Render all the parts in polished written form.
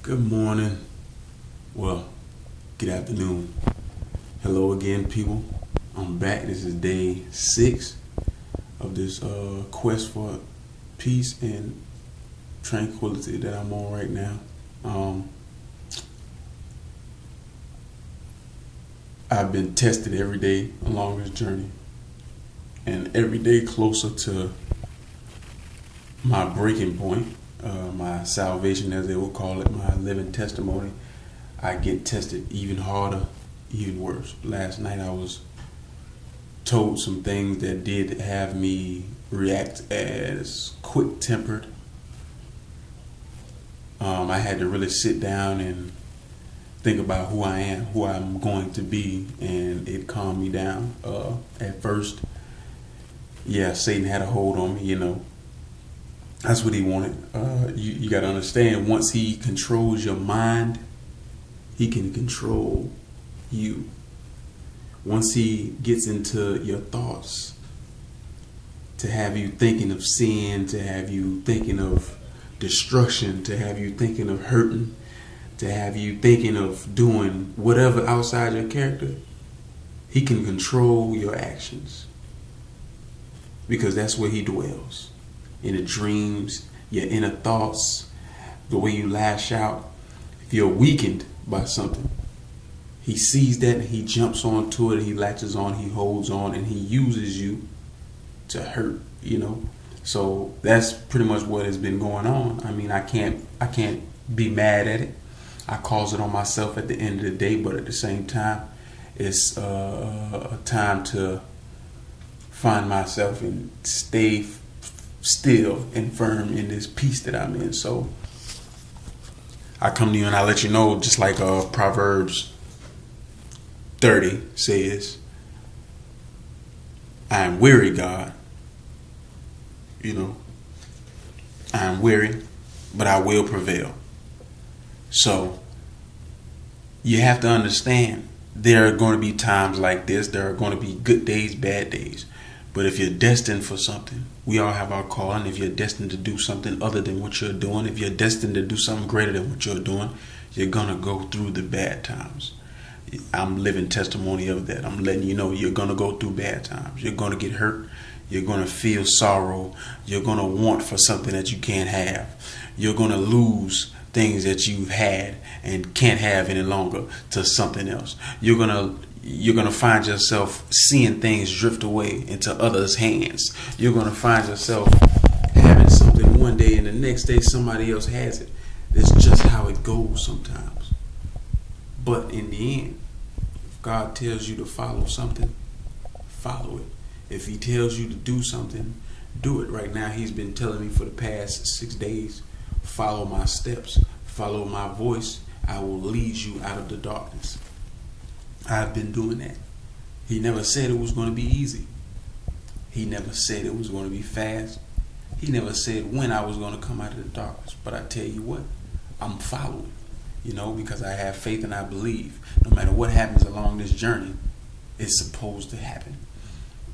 Good morning. Well, good afternoon. Hello again, people. I'm back. This is day 6 of this quest for peace and tranquility that I'm on right now. Um, I've been tested every day along this journey, and every day closer to my breaking point, my salvation, as they will call it, my living testimony. I get tested even harder, even worse. Last night I was told some things that did have me react as quick tempered. I had to really sit down and think about who I am, who I'm going to be, and it calmed me down. At first, yeah, Satan had a hold on me, That's what he wanted. You got to understand, once he controls your mind, he can control you. Once he gets into your thoughts, to have you thinking of sin, to have you thinking of destruction, to have you thinking of hurting, to have you thinking of doing whatever outside your character, he can control your actions. Because that's where he dwells. In the dreams, your inner thoughts, the way you lash out. If you're weakened by something, he sees that and he jumps onto it, he latches on, he holds on, and he uses you to hurt. So that's pretty much what has been going on. I mean, I can't be mad at it. I cause it on myself at the end of the day, but at the same time, it's a time to find myself and stay still and firm in this peace that I'm in. So I come to you and I let you know, just like Proverbs 30 says, I am weary, God. I am weary, but I will prevail. So you have to understand, there are going to be times like this. There are going to be good days, bad days. But if you're destined for something, we all have our calling. If you're destined to do something other than what you're doing, if you're destined to do something greater than what you're doing, you're going to go through the bad times. I'm living testimony of that. I'm letting you know you're going to go through bad times. You're going to get hurt. You're going to feel sorrow. You're going to want for something that you can't have. You're going to lose things that you've had and can't have any longer to something else. You're going to find yourself seeing things drift away into others' hands. You're going to find yourself having something one day and the next day somebody else has it. It's just how it goes sometimes. But in the end, if God tells you to follow something, follow it. If he tells you to do something, do it. Right now, he's been telling me for the past 6 days, follow my steps, follow my voice. I will lead you out of the darkness. I've been doing that. He never said it was going to be easy. He never said it was going to be fast. He never said when I was going to come out of the darkness. But I tell you what, I'm following, because I have faith and I believe. No matter what happens along this journey, it's supposed to happen.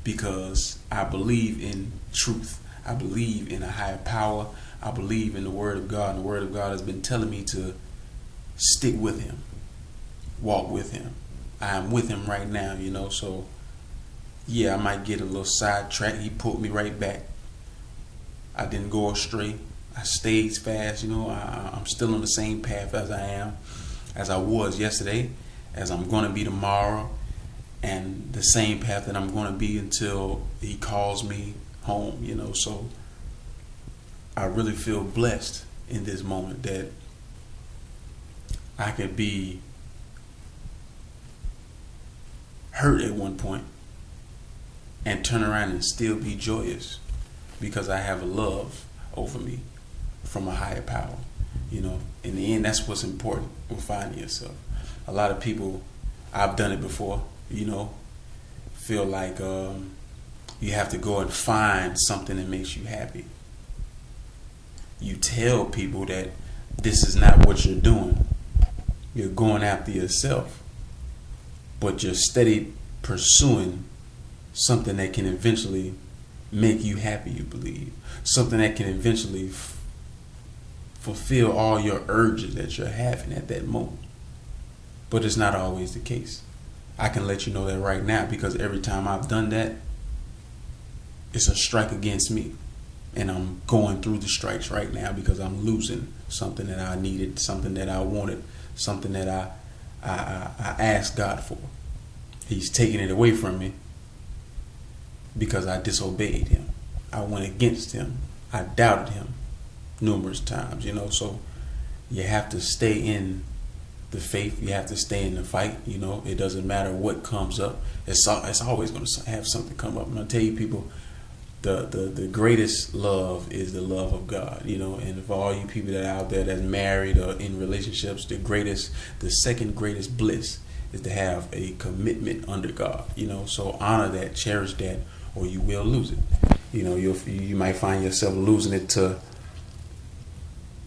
Because I believe in truth. I believe in a higher power. I believe in the Word of God. And the Word of God has been telling me to stick with him, walk with him. I am with him right now, so yeah, I might get a little sidetracked. He pulled me right back. I didn't go astray. I stayed fast, I'm still on the same path as I was yesterday, as I'm going to be tomorrow, and the same path that I'm going to be until he calls me home, so I really feel blessed in this moment that I could be hurt at one point and turn around and still be joyous because I have a love over me from a higher power. In the end, that's what's important with finding yourself. A lot of people, I've done it before, feel like you have to go and find something that makes you happy. You tell people that this is not what you're doing. You're going after yourself, but you're steady pursuing something that can eventually make you happy, you believe. Something that can eventually fulfill all your urges that you're having at that moment. But it's not always the case. I can let you know that right now, because every time I've done that, it's a strike against me. And I'm going through the strikes right now because I'm losing something that I needed, something that I wanted, something that I asked God for. He's taking it away from me because I disobeyed him. I went against him. I doubted him numerous times, so you have to stay in the faith. You have to stay in the fight. It doesn't matter what comes up. It's always going to have something come up. I'm going to tell you, people, the greatest love is the love of God, and for all you people that are out there that's married or in relationships, the second greatest bliss is to have a commitment under God, so honor that, cherish that, or you will lose it. You might find yourself losing it to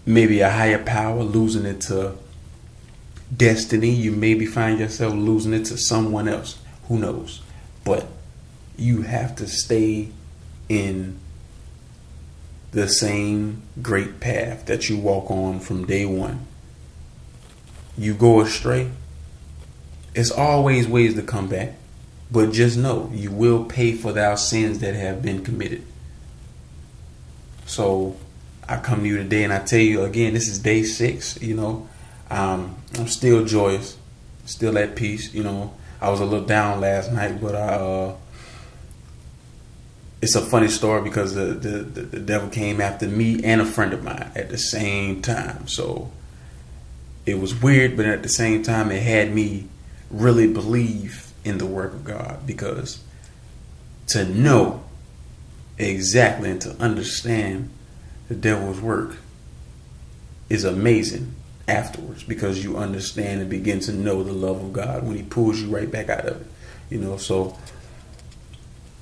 maybe a higher power, losing it to destiny. You maybe find yourself losing it to someone else. Who knows? But you have to stay in the same great path that you walk on from day one. You go astray, it's always ways to come back. But just know, you will pay for thou sins that have been committed. So I come to you today and I tell you again, this is day 6. I'm still joyous, still at peace. I was a little down last night, but it's a funny story because the devil came after me and a friend of mine at the same time. So it was weird, but at the same time, it had me really believe in the work of God, because to know exactly and to understand the devil's work is amazing afterwards, because you understand and begin to know the love of God when he pulls you right back out of it. So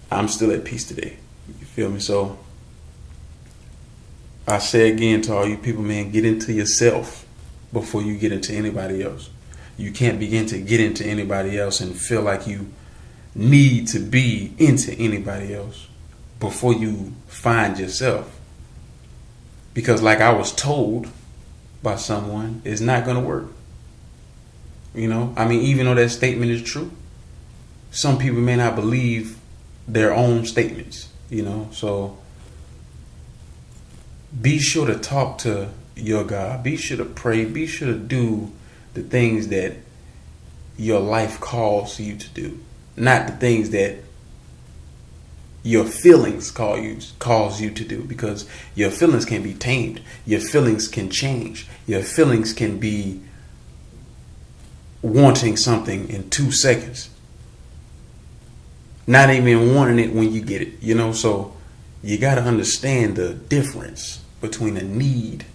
I'm still at peace today. You feel me? So I say again to all you people, man, get into yourself before you get into anybody else. You can't begin to get into anybody else and feel like you need to be into anybody else before you find yourself. Because like I was told by someone, it's not going to work. Even though that statement is true, some people may not believe their own statements, so be sure to talk to your God. Be sure to pray. Be sure to do the things that your life calls you to do, not the things that your feelings calls you to do, because your feelings can be tamed. Your feelings can change. Your feelings can be wanting something in 2 seconds, not even wanting it when you get it, so you got to understand the difference between a need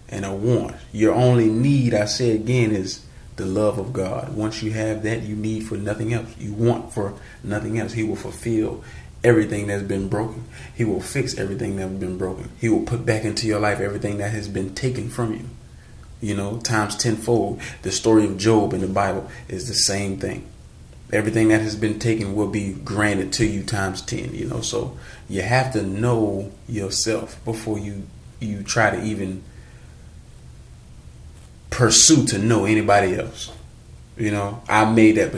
and a want. Your only need, I say again, is the love of God. Once you have that, you need for nothing else. You want for nothing else. He will fulfill everything that's been broken. He will fix everything that's been broken. He will put back into your life everything that has been taken from you. Times tenfold. The story of Job in the Bible is the same thing. Everything that has been taken will be granted to you times 10. So you have to know yourself before you try to even pursue to know anybody else. I made that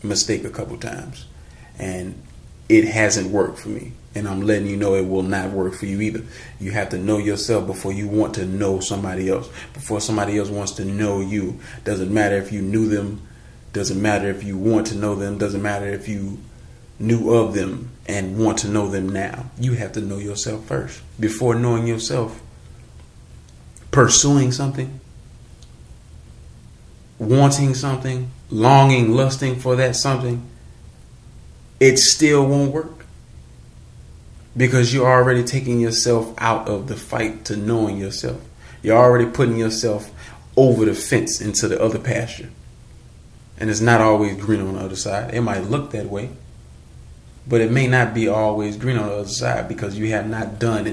mistake a couple times, and it hasn't worked for me, and I'm letting you know it will not work for you either. You have to know yourself before you want to know somebody else, before somebody else wants to know you. Doesn't matter if you knew them, doesn't matter if you want to know them, doesn't matter if you knew of them and want to know them now. You have to know yourself first. Before knowing yourself, pursuing something, wanting something, longing, lusting for that something, it still won't work, because you're already taking yourself out of the fight to knowing yourself. You're already putting yourself over the fence into the other pasture, and it's not always green on the other side. It might look that way, but it may not be always green on the other side, because you have not done